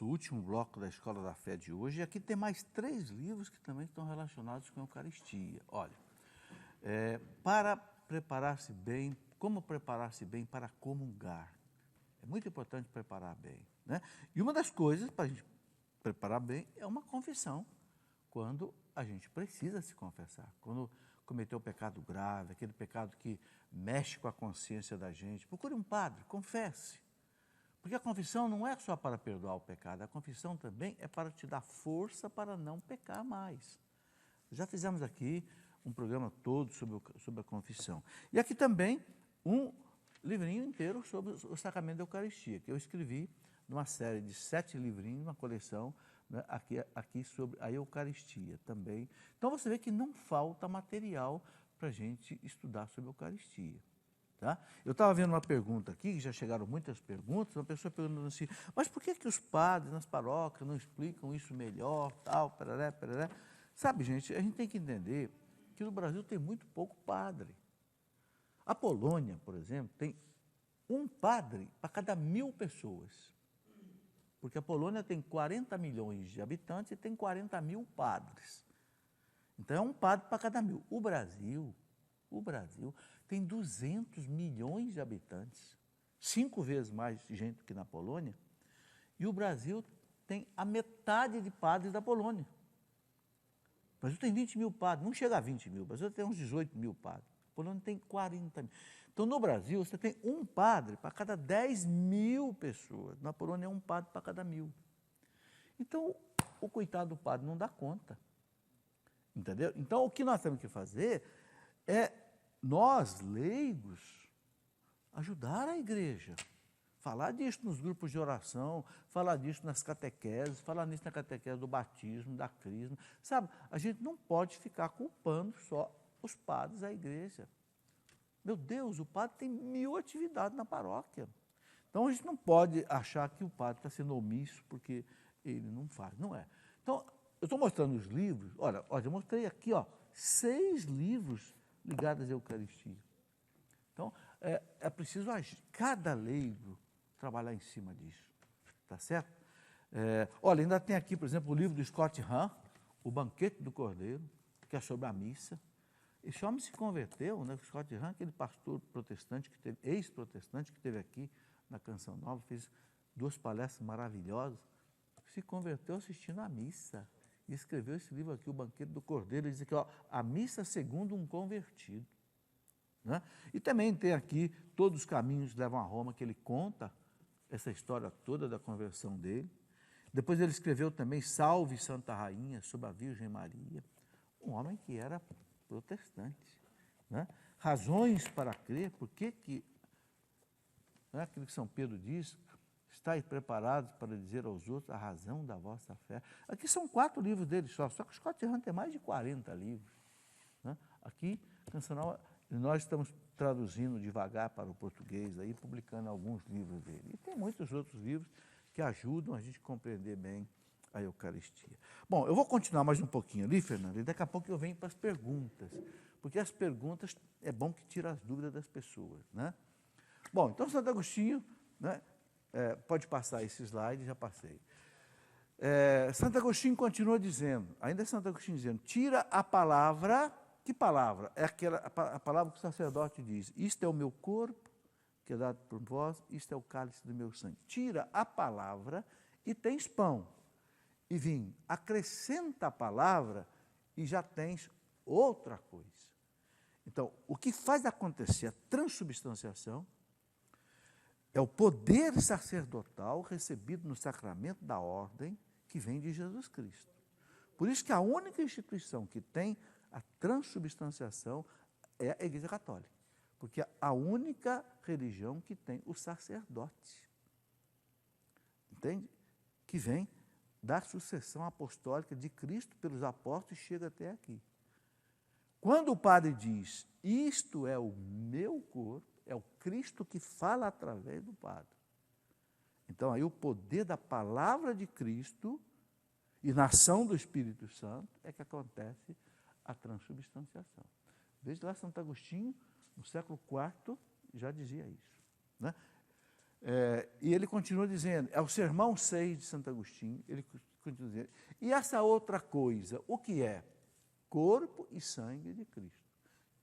nosso último bloco da Escola da Fé de hoje. E aqui tem mais 3 livros que também estão relacionados com a Eucaristia. Olha, para preparar-se bem, como preparar-se bem para comungar. É muito importante preparar bem, né? E uma das coisas para a gente preparar bem é uma confissão, quando a gente precisa se confessar, quando cometeu um pecado grave, aquele pecado que mexe com a consciência da gente. Procure um padre, confesse. Porque a confissão não é só para perdoar o pecado, a confissão também é para te dar força para não pecar mais. Já fizemos aqui um programa todo sobre a confissão. E aqui também um livrinho inteiro sobre o sacramento da Eucaristia, que eu escrevi numa série de 7 livrinhos, uma coleção, né, aqui sobre a Eucaristia também. Então você vê que não falta material para a gente estudar sobre a Eucaristia. Tá? Eu estava vendo uma pergunta aqui, já chegaram muitas perguntas, uma pessoa perguntando assim, mas por que os padres nas paróquias não explicam isso melhor, tal, peraré, peraré? Sabe, gente, a gente tem que entender que no Brasil tem muito pouco padre. A Polônia, por exemplo, tem um padre para cada 1000 pessoas. Porque a Polônia tem 40 milhões de habitantes e tem 40 mil padres. Então é um padre para cada 1000. O Brasil tem 200 milhões de habitantes, 5 vezes mais gente do que na Polônia, e o Brasil tem a metade de padres da Polônia. O Brasil tem 20 mil padres, não chega a 20 mil, o Brasil tem uns 18 mil padres, a Polônia tem 40 mil. Então, no Brasil, você tem um padre para cada 10 mil pessoas, na Polônia é um padre para cada 1000. Então, o coitado do padre não dá conta, entendeu? Então, o que nós temos que fazer é nós, leigos, ajudar a igreja, falar disso nos grupos de oração, falar disso nas catequeses, falar nisso na catequese do batismo, da crisma, sabe? A gente não pode ficar culpando só os padres da igreja. Meu Deus, o padre tem 1000 atividades na paróquia. Então, a gente não pode achar que o padre está sendo omisso porque ele não faz, não é. Então, eu estou mostrando os livros, olha, eu mostrei aqui, 6 livros ligadas à Eucaristia. Então, é preciso agir, cada leigo trabalhar em cima disso, tá certo? Olha, ainda tem aqui, por exemplo, o livro do Scott Hahn, O Banquete do Cordeiro, que é sobre a missa. Esse homem se converteu, né? O Scott Hahn, aquele pastor protestante, ex-protestante, que esteve aqui na Canção Nova, fez 2 palestras maravilhosas, se converteu assistindo à missa. E escreveu esse livro aqui, O Banquete do Cordeiro, ele diz aqui, a missa segundo um convertido. Né? E também tem aqui Todos os Caminhos Levam a Roma, que ele conta essa história toda da conversão dele. Depois ele escreveu também Salve Santa Rainha, sobre a Virgem Maria, um homem que era protestante. Né? Razões para crer, por que né, aquilo que São Pedro diz, estáis preparados para dizer aos outros a razão da vossa fé. Aqui são 4 livros dele só que o Scott Hahn tem mais de 40 livros. Né? Aqui, Canção Nova, nós estamos traduzindo devagar para o português, aí, publicando alguns livros dele. E tem muitos outros livros que ajudam a gente a compreender bem a Eucaristia. Bom, eu vou continuar mais um pouquinho ali, Fernando, e daqui a pouco eu venho para as perguntas, porque as perguntas é bom que tira as dúvidas das pessoas. Né? Bom, então Santo Agostinho, né, pode passar esse slide, já passei. Santo Agostinho continua dizendo, ainda é Santo Agostinho dizendo, tira a palavra, que palavra? É a palavra que o sacerdote diz, isto é o meu corpo, que é dado por vós, isto é o cálice do meu sangue. Tira a palavra e tens pão e vinho. Acrescenta a palavra e já tens outra coisa. Então, o que faz acontecer a transubstanciação é o poder sacerdotal recebido no sacramento da ordem que vem de Jesus Cristo. Por isso que a única instituição que tem a transubstanciação é a Igreja Católica, porque é a única religião que tem o sacerdote, entende? Que vem da sucessão apostólica de Cristo pelos apóstolos e chega até aqui. Quando o padre diz, isto é o meu corpo, é o Cristo que fala através do padre. Então, aí o poder da palavra de Cristo e na ação do Espírito Santo é que acontece a transubstanciação. Veja lá, Santo Agostinho, no século IV, já dizia isso. Né? E ele continua dizendo, é o Sermão 6 de Santo Agostinho, ele continua dizendo, e essa outra coisa, o que é? Corpo e sangue de Cristo.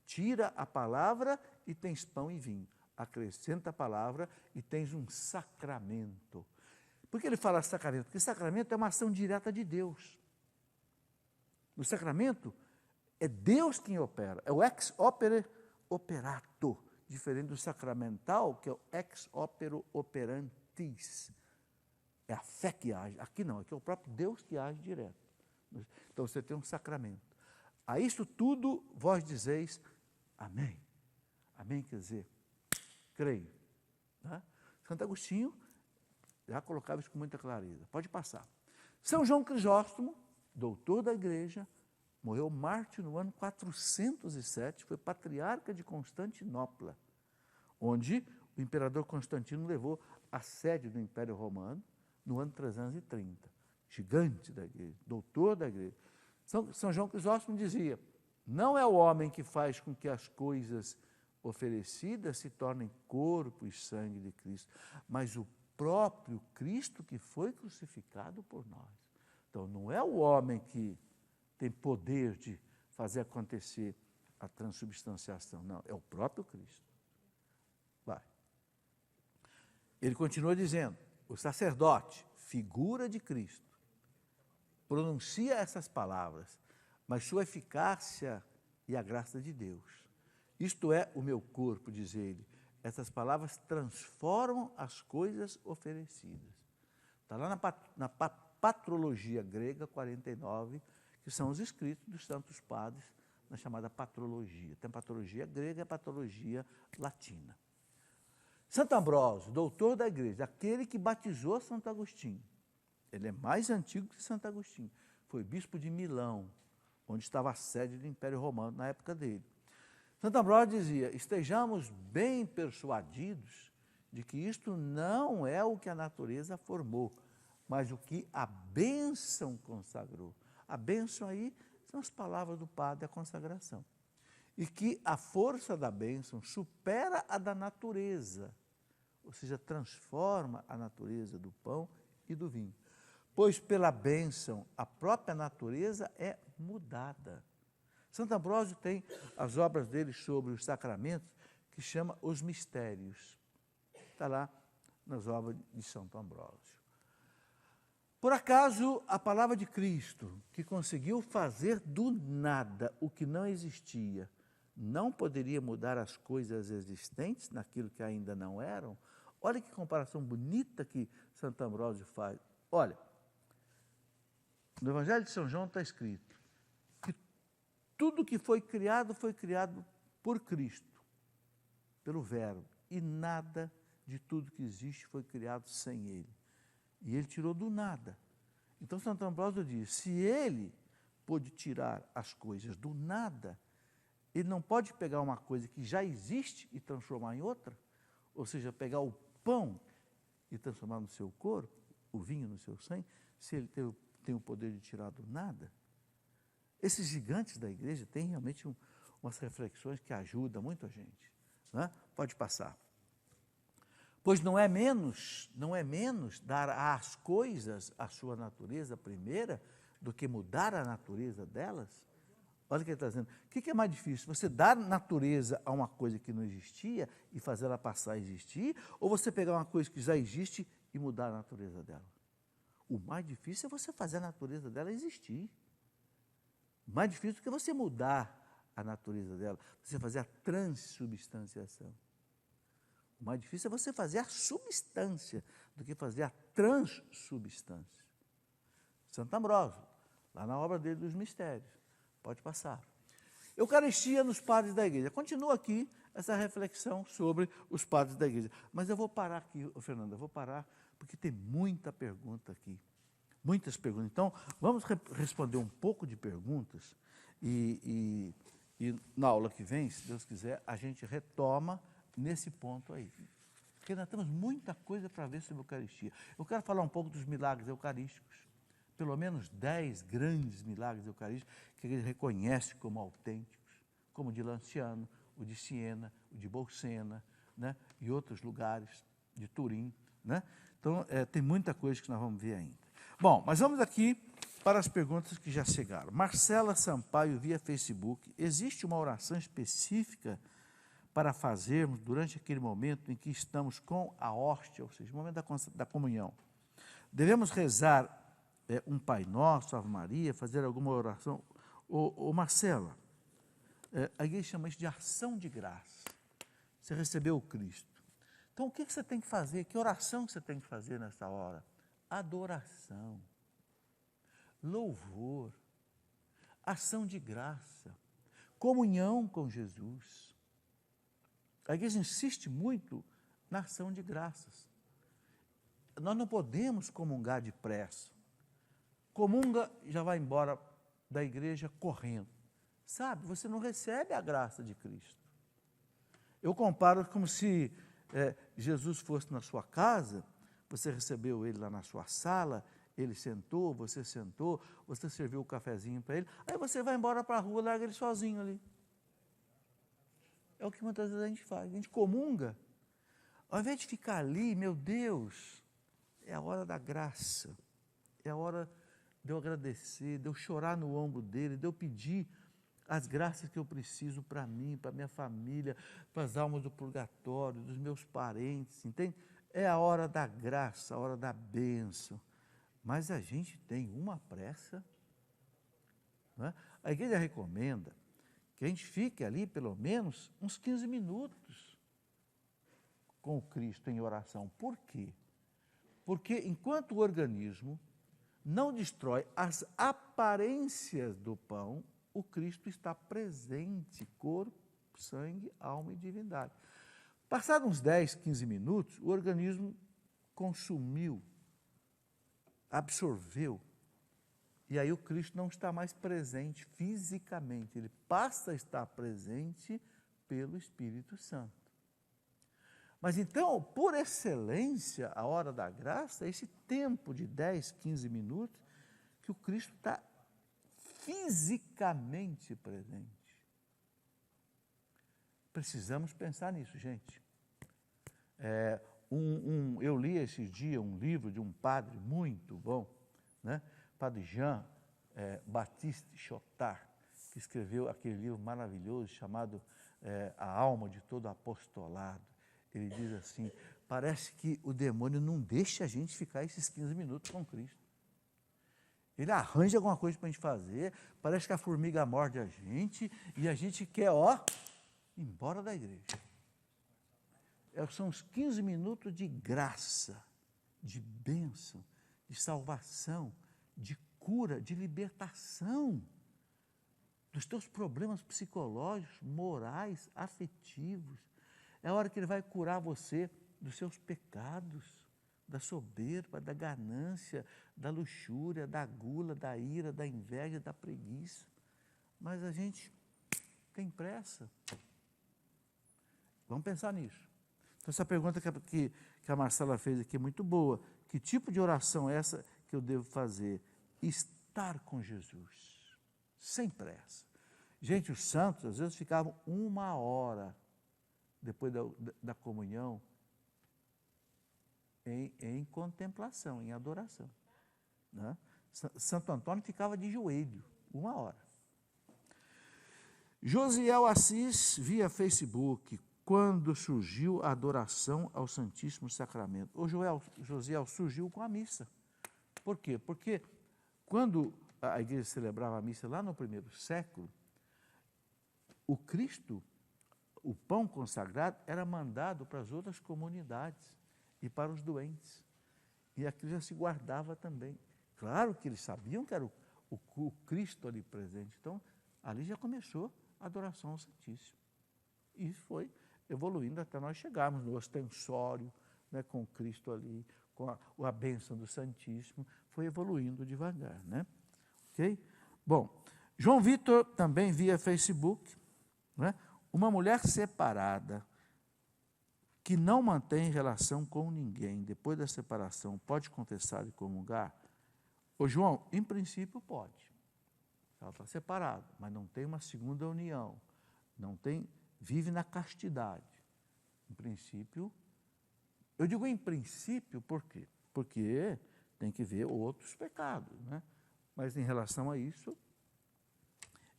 Tira a palavra e tens pão e vinho. Acrescenta a palavra e tens um sacramento. Por que ele fala sacramento? Porque sacramento é uma ação direta de Deus. No sacramento, é Deus quem opera, é o ex opere operato, diferente do sacramental, que é o ex opere operantis. É a fé que age. Aqui não, aqui é o próprio Deus que age direto. Então você tem um sacramento. A isto tudo vós dizeis amém. Amém quer dizer, creio. Né? Santo Agostinho já colocava isso com muita clareza. Pode passar. São João Crisóstomo, doutor da igreja, morreu mártir no ano 407, foi patriarca de Constantinopla, onde o imperador Constantino levou a sede do Império Romano no ano 330. Gigante da igreja, doutor da igreja. São João Crisóstomo dizia, não é o homem que faz com que as coisas oferecidas se tornem corpo e sangue de Cristo, mas o próprio Cristo que foi crucificado por nós. Então, não é o homem que tem poder de fazer acontecer a transubstanciação, não, é o próprio Cristo. Vai. Ele continua dizendo, o sacerdote, figura de Cristo, pronuncia essas palavras, mas sua eficácia e a graça de Deus. Isto é o meu corpo, diz ele. Essas palavras transformam as coisas oferecidas. Está lá na patrologia grega 49, que são os escritos dos santos padres, na chamada patrologia. Tem patrologia grega e patrologia latina. Santo Ambrósio, doutor da igreja, aquele que batizou Santo Agostinho, ele é mais antigo que Santo Agostinho, foi bispo de Milão, onde estava a sede do Império Romano na época dele. Santo Ambrósio dizia, estejamos bem persuadidos de que isto não é o que a natureza formou, mas o que a bênção consagrou. A bênção aí são as palavras do padre, a consagração. E que a força da bênção supera a da natureza, ou seja, transforma a natureza do pão e do vinho. Pois pela bênção a própria natureza é mudada. Santo Ambrósio tem as obras dele sobre os sacramentos, que chama Os Mistérios. Está lá nas obras de Santo Ambrósio. Por acaso, a palavra de Cristo, que conseguiu fazer do nada o que não existia, não poderia mudar as coisas existentes naquilo que ainda não eram? Olha que comparação bonita que Santo Ambrósio faz. Olha, no Evangelho de São João está escrito que tudo que foi criado por Cristo, pelo Verbo, e nada de tudo que existe foi criado sem Ele. E Ele tirou do nada. Então, Santo Ambrósio diz, se Ele pôde tirar as coisas do nada, Ele não pode pegar uma coisa que já existe e transformar em outra? Ou seja, pegar o pão e transformar no seu corpo, o vinho no seu sangue, se Ele tem o poder de tirar do nada? Esses gigantes da igreja têm realmente umas reflexões que ajudam muito a gente. Né? Pode passar. Pois não é menos dar às coisas a sua natureza primeira do que mudar a natureza delas? Olha o que ele está dizendo. O que é mais difícil? Você dar natureza a uma coisa que não existia e fazer ela passar a existir? Ou você pegar uma coisa que já existe e mudar a natureza dela? O mais difícil é você fazer a natureza dela existir. O mais difícil do que você mudar a natureza dela, você fazer a transubstanciação. O mais difícil é você fazer a substância do que fazer a transubstância. Santo Ambrósio, lá na obra dele dos Mistérios. Pode passar. Eucaristia nos padres da igreja. Continua aqui essa reflexão sobre os padres da igreja. Mas eu vou parar aqui, Fernanda, eu vou parar, porque tem muita pergunta aqui. Muitas perguntas. Então, vamos responder um pouco de perguntas e na aula que vem, se Deus quiser, a gente retoma nesse ponto aí. Porque nós temos muita coisa para ver sobre a Eucaristia. Eu quero falar um pouco dos milagres eucarísticos. Pelo menos 10 grandes milagres eucarísticos que a igreja reconhece como autênticos, como o de Lanciano, o de Siena, o de Bolsena, né, e outros lugares de Turim, né? Então, tem muita coisa que nós vamos ver ainda. Bom, mas vamos aqui para as perguntas que já chegaram. Marcela Sampaio, via Facebook. Existe uma oração específica para fazermos durante aquele momento em que estamos com a hóstia, ou seja, o momento da comunhão? Devemos rezar um Pai Nosso, Ave Maria, fazer alguma oração? Marcela, a igreja chama isso de ação de graça. Você recebeu o Cristo. Então, o que você tem que fazer? Que oração você tem que fazer nessa hora? Adoração, louvor, ação de graça, comunhão com Jesus. A igreja insiste muito na ação de graças. Nós não podemos comungar depressa. Comunga, já vai embora da igreja correndo. Sabe, você não recebe a graça de Cristo. Eu comparo como se Jesus fosse na sua casa, você recebeu ele lá na sua sala, ele sentou, você serviu o cafezinho para ele, aí você vai embora para a rua, larga ele sozinho ali. É o que muitas vezes a gente faz, a gente comunga, ao invés de ficar ali, meu Deus, é a hora da graça, é a hora de eu agradecer, de eu chorar no ombro dele, de eu pedir as graças que eu preciso para mim, para minha família, para as almas do purgatório, dos meus parentes, entende? É a hora da graça, a hora da bênção. Mas a gente tem uma pressa, né? A igreja recomenda que a gente fique ali pelo menos uns 15 minutos com o Cristo em oração. Por quê? Porque enquanto o organismo não destrói as aparências do pão, o Cristo está presente, corpo, sangue, alma e divindade. Passados uns 10, 15 minutos, o organismo consumiu, absorveu, e aí o Cristo não está mais presente fisicamente, ele passa a estar presente pelo Espírito Santo. Mas então, por excelência, a hora da graça é esse tempo de 10, 15 minutos que o Cristo está fisicamente presente. Precisamos pensar nisso, gente. Eu li esse dia um livro de um padre muito bom, né? Padre Jean Baptiste Chotard, que escreveu aquele livro maravilhoso chamado A Alma de Todo Apostolado. Ele diz assim, parece que o demônio não deixa a gente ficar esses 15 minutos com Cristo. Ele arranja alguma coisa para a gente fazer, parece que a formiga morde a gente, e a gente quer, ir embora da igreja. São os 15 minutos de graça, de bênção, de salvação, de cura, de libertação dos teus problemas psicológicos, morais, afetivos. É a hora que ele vai curar você dos seus pecados, da soberba, da ganância, da luxúria, da gula, da ira, da inveja, da preguiça. Mas a gente tem pressa. Vamos pensar nisso. Então, essa pergunta que a Marcela fez aqui é muito boa. Que tipo de oração é essa que eu devo fazer? Estar com Jesus, sem pressa. Gente, os santos, às vezes, ficavam 1 hora depois da comunhão em contemplação, em adoração. Né? Santo Antônio ficava de joelho, 1 hora. Josiel Assis, via Facebook, quando surgiu a adoração ao Santíssimo Sacramento? Josiel surgiu com a missa. Por quê? Porque quando a igreja celebrava a missa lá no primeiro século, o Cristo, o pão consagrado, era mandado para as outras comunidades e para os doentes. E aquilo já se guardava também. Claro que eles sabiam que era o Cristo ali presente. Então, ali já começou a adoração ao Santíssimo. E foi evoluindo até nós chegarmos no ostensório, né, com Cristo ali, com a bênção do Santíssimo, foi evoluindo devagar, né? Ok? Bom, João Vitor também via Facebook, né? Uma mulher separada que não mantém relação com ninguém depois da separação, pode confessar e comungar? Ô João, em princípio pode. Ela está separada, mas não tem uma segunda união, vive na castidade. Em princípio, Eu digo em princípio, por quê? Porque tem que ver outros pecados, né? Mas em relação a isso,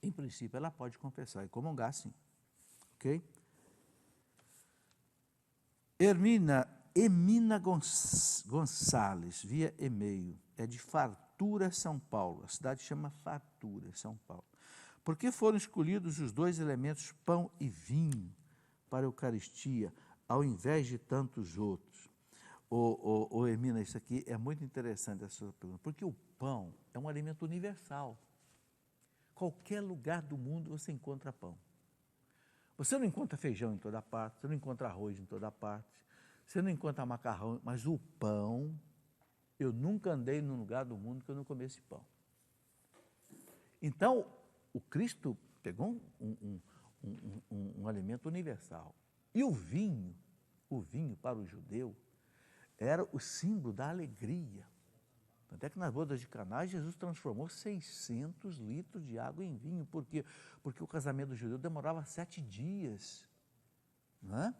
em princípio, ela pode confessar e comungar, sim. Ok? Emina Gonçalves, via e-mail, é de Fartura, São Paulo. A cidade chama Fartura, São Paulo. Por que foram escolhidos os dois elementos, pão e vinho, para a Eucaristia, ao invés de tantos outros? Emina, isso aqui é muito interessante, essa sua pergunta, porque o pão é um alimento universal. Qualquer lugar do mundo você encontra pão. Você não encontra feijão em toda parte, você não encontra arroz em toda parte, você não encontra macarrão, mas o pão, eu nunca andei num lugar do mundo que eu não comesse pão. Então, o Cristo pegou um alimento universal. E o vinho para o judeu, era o símbolo da alegria. Até que nas bodas de Caná, Jesus transformou 600 litros de água em vinho. Por quê? Porque o casamento do judeu demorava 7 dias. Não é?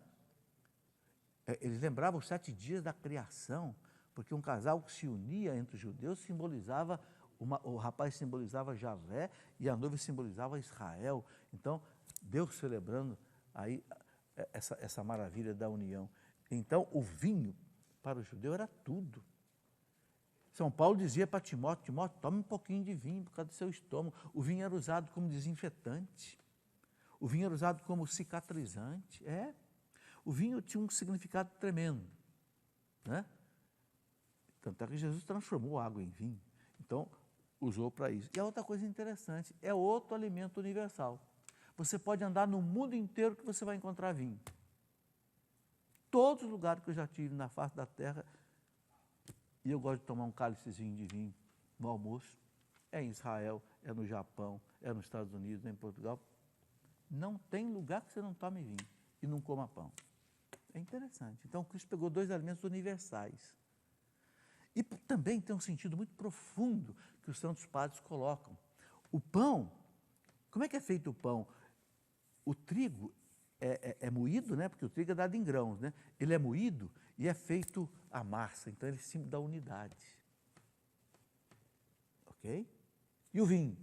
Eles lembravam os 7 dias da criação, porque um casal que se unia entre os judeus simbolizava, o rapaz simbolizava Javé e a noiva simbolizava Israel. Então, Deus celebrando aí essa maravilha da união. Então, o vinho para o judeu era tudo. São Paulo dizia para Timóteo, Timóteo, tome um pouquinho de vinho por causa do seu estômago. O vinho era usado como desinfetante. O vinho era usado como cicatrizante. O vinho tinha um significado tremendo. Né? Tanto é que Jesus transformou água em vinho. Então, usou para isso. E a outra coisa interessante, é outro alimento universal. Você pode andar no mundo inteiro que você vai encontrar vinho. Todos os lugares que eu já tive na face da terra, e eu gosto de tomar um cálicezinho de vinho no almoço, é em Israel, é no Japão, é nos Estados Unidos, é em Portugal. Não tem lugar que você não tome vinho e não coma pão. É interessante. Então, Cristo pegou dois alimentos universais. E também tem um sentido muito profundo que os santos padres colocam. O pão, como é que é feito o pão? O trigo é moído, né? Porque o trigo é dado em grãos, né? Ele é moído e é feito a massa, então ele é símbolo da unidade. Ok? E o vinho?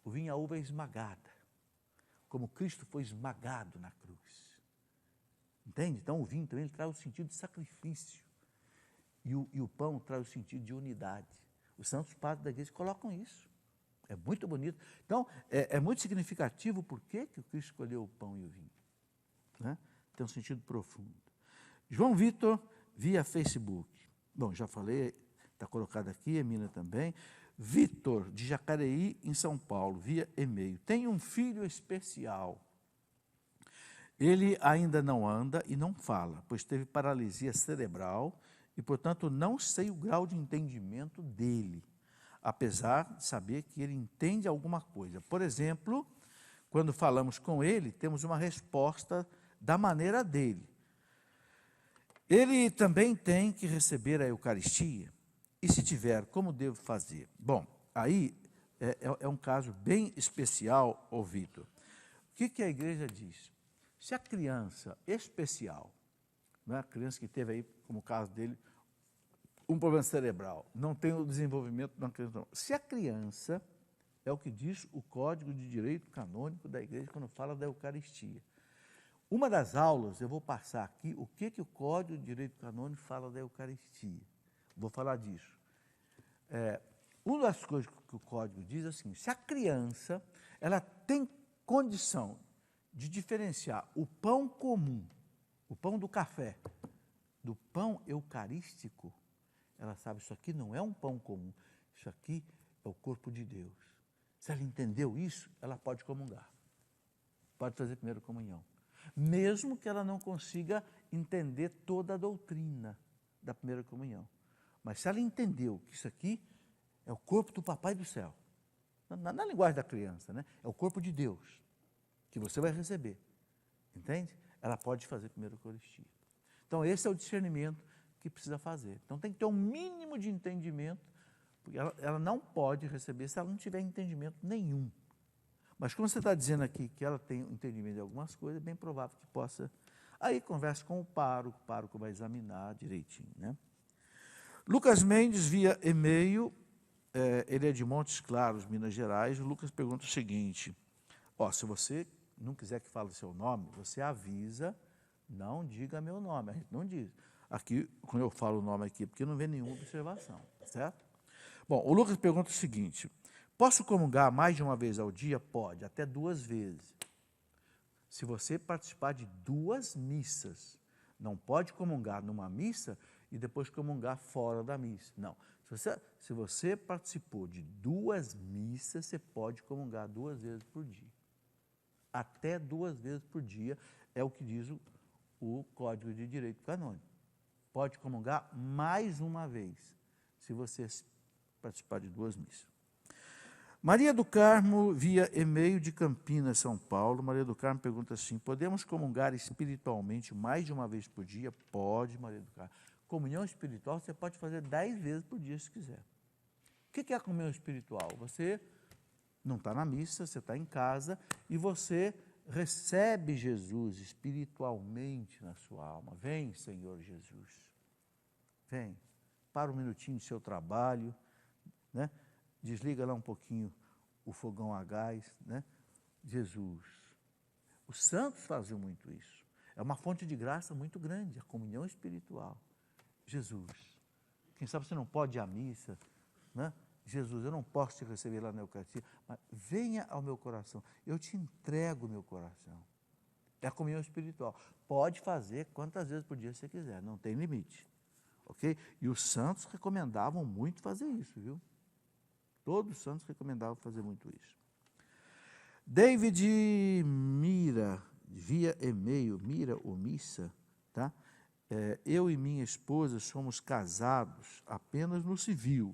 O vinho, a uva é esmagada, como Cristo foi esmagado na cruz. Entende? Então o vinho também ele traz o sentido de sacrifício. E o pão traz o sentido de unidade. Os santos padres da igreja colocam isso. É muito bonito. Então, é muito significativo por que o Cristo escolheu o pão e o vinho. Né? Tem um sentido profundo. João Vitor, via Facebook. Bom, já falei, está colocado aqui, Emina também. Vitor, de Jacareí, em São Paulo, via e-mail. Tem um filho especial. Ele ainda não anda e não fala, pois teve paralisia cerebral e, portanto, não sei o grau de entendimento dele, apesar de saber que ele entende alguma coisa. Por exemplo, quando falamos com ele, temos uma resposta da maneira dele. Ele também tem que receber a Eucaristia, e se tiver, como devo fazer? Bom, aí é um caso bem especial, ô Vitor. O que a igreja diz? Se a criança especial, não é a criança que teve aí, como o caso dele, um problema cerebral, não tem o desenvolvimento da criança, não. Se a criança, é o que diz o Código de Direito Canônico da igreja quando fala da Eucaristia. Uma das aulas, eu vou passar aqui o que o Código de Direito Canônico fala da Eucaristia. Vou falar disso. Uma das coisas que o Código diz é assim, se a criança ela tem condição de diferenciar o pão comum, o pão do café, do pão eucarístico, ela sabe, isso aqui não é um pão comum, isso aqui é o corpo de Deus. Se ela entendeu isso, ela pode comungar, pode fazer primeira comunhão. Mesmo que ela não consiga entender toda a doutrina da primeira comunhão. Mas se ela entendeu que isso aqui é o corpo do Papai do Céu, na linguagem da criança, né? É o corpo de Deus, que você vai receber, entende? Ela pode fazer primeira Eucaristia. Então, esse é o discernimento que precisa fazer. Então, tem que ter um mínimo de entendimento, porque ela não pode receber se ela não tiver entendimento nenhum. Mas como você está dizendo aqui que ela tem um entendimento de algumas coisas, é bem provável que possa. Aí conversa com o pároco vai examinar direitinho, né? Lucas Mendes, via e-mail, ele é de Montes Claros, Minas Gerais. O Lucas pergunta o seguinte: se você não quiser que fale o seu nome, você avisa, não diga meu nome, a gente não diz. Aqui, quando eu falo o nome aqui, porque não vem nenhuma observação, certo? Bom, o Lucas pergunta o seguinte: posso comungar mais de uma vez ao dia? Pode, até 2 vezes. Se você participar de 2 missas, não pode comungar numa missa e depois comungar fora da missa. Não. Se você participou de 2 missas, você pode comungar 2 vezes por dia. Até 2 vezes por dia é o que diz o Código de Direito Canônico. Pode comungar mais uma vez, se você participar de 2 missas. Maria do Carmo, via e-mail de Campinas, São Paulo. Maria do Carmo pergunta assim: podemos comungar espiritualmente mais de uma vez por dia? Pode, Maria do Carmo. Comunhão espiritual você pode fazer 10 vezes por dia, se quiser. O que é a comunhão espiritual? Você não está na missa, você está em casa e você recebe Jesus espiritualmente na sua alma. Vem, Senhor Jesus. Vem. Para um minutinho do seu trabalho, né? Desliga lá um pouquinho o fogão a gás, né? Jesus. Os santos faziam muito isso. É uma fonte de graça muito grande, a comunhão espiritual. Jesus. Quem sabe você não pode ir à missa, né? Jesus, eu não posso te receber lá na Eucaristia, mas venha ao meu coração. Eu te entrego o meu coração. É a comunhão espiritual. Pode fazer quantas vezes por dia você quiser, não tem limite. Ok? E os santos recomendavam muito fazer isso, viu? Todos os santos recomendavam fazer muito isso. David Mira, via e-mail, Mira ou Missa, tá? Eu e minha esposa somos casados apenas no civil.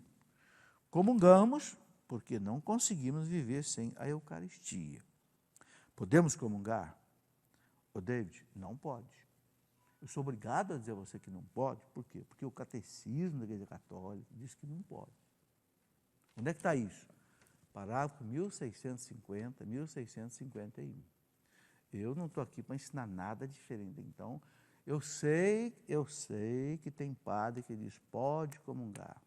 Comungamos porque não conseguimos viver sem a Eucaristia. Podemos comungar? Ô David, não pode. Eu sou obrigado a dizer a você que não pode. Por quê? Porque o catecismo da Igreja Católica diz que não pode. Onde é que está isso? Parágrafo 1650, 1651. Eu não estou aqui para ensinar nada diferente. Então, eu sei que tem padre que diz pode comungar,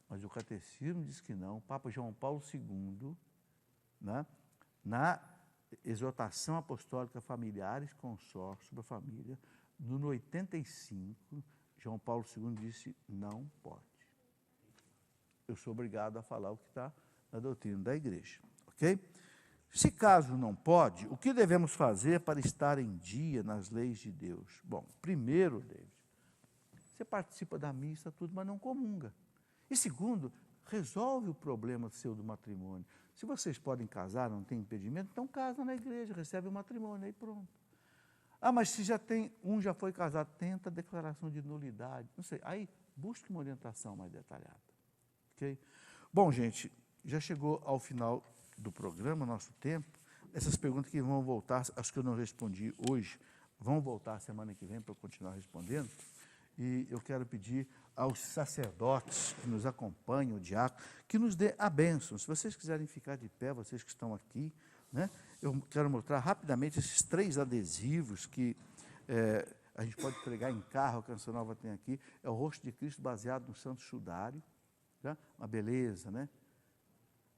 mas o catecismo diz que não. O Papa João Paulo II, né, na exortação apostólica Familiares Consórcio sobre a Família, no 85, João Paulo II disse não pode. Eu sou obrigado a falar o que está na doutrina da igreja, ok? Se caso não pode, o que devemos fazer para estar em dia nas leis de Deus? Bom, primeiro, David, você participa da missa, tudo, mas não comunga. E segundo, resolve o problema seu do matrimônio. Se vocês podem casar, não tem impedimento, então casa na igreja, recebe o matrimônio, aí pronto. Mas se já foi casado, tenta a declaração de nulidade, não sei, aí busque uma orientação mais detalhada. Okay? Bom, gente, já chegou ao final do programa, nosso tempo. Essas perguntas que vão voltar, as que eu não respondi hoje, vão voltar semana que vem para eu continuar respondendo. E eu quero pedir aos sacerdotes que nos acompanham, o diácono, que nos dê a bênção. Se vocês quiserem ficar de pé, vocês que estão aqui, né, eu quero mostrar rapidamente esses 3 adesivos que a gente pode pregar em carro, a Canção Nova tem aqui. É o rosto de Cristo baseado no Santo Sudário. Tá? Uma beleza, né?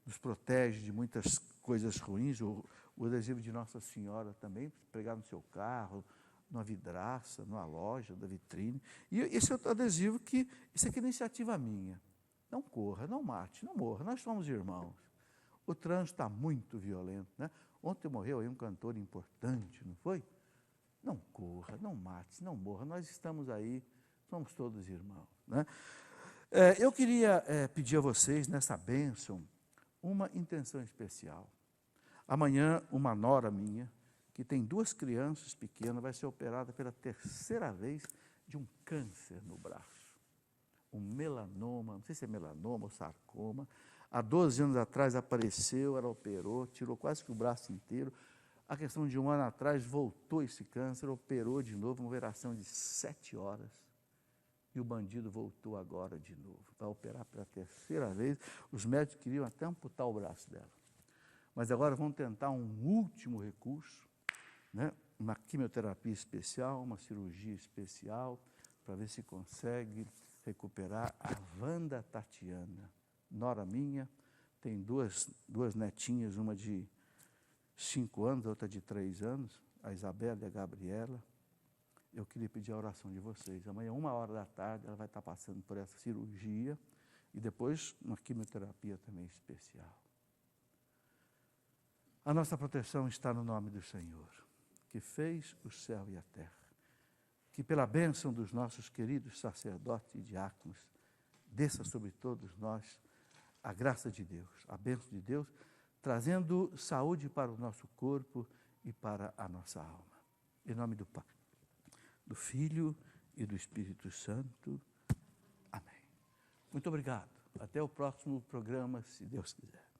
Nos protege de muitas coisas ruins. O adesivo de Nossa Senhora também, pregar no seu carro, numa vidraça, numa loja, da vitrine. E esse é outro adesivo que, isso aqui é iniciativa minha. Não corra, não mate, não morra, nós somos irmãos. O trânsito está muito violento, né? Ontem morreu aí um cantor importante, não foi? Não corra, não mate, não morra, nós estamos aí, somos todos irmãos, né? Eu queria pedir a vocês, nessa bênção, uma intenção especial. Amanhã, uma nora minha, que tem 2 crianças pequenas, vai ser operada pela 3ª vez de um câncer no braço. Um melanoma, não sei se é melanoma ou sarcoma. Há 12 anos atrás apareceu, ela operou, tirou quase que o braço inteiro. A questão de 1 ano atrás, voltou esse câncer, operou de novo, uma operação de 7 horas. E o bandido voltou agora de novo. Vai operar pela 3ª vez. Os médicos queriam até amputar o braço dela. Mas agora vão tentar um último recurso, né? uma quimioterapia especial, uma cirurgia especial, para ver se consegue recuperar a Wanda Tatiana, nora minha, tem duas netinhas, uma de 5 anos, outra de 3 anos, a Isabela e a Gabriela. Eu queria pedir a oração de vocês. Amanhã, 13h, ela vai estar passando por essa cirurgia e depois uma quimioterapia também especial. A nossa proteção está no nome do Senhor, que fez o céu e a terra. Que pela bênção dos nossos queridos sacerdotes e diáconos, desça sobre todos nós a graça de Deus, a bênção de Deus, trazendo saúde para o nosso corpo e para a nossa alma. Em nome do Pai, do Filho e do Espírito Santo. Amém. Muito obrigado. Até o próximo programa, se Deus quiser.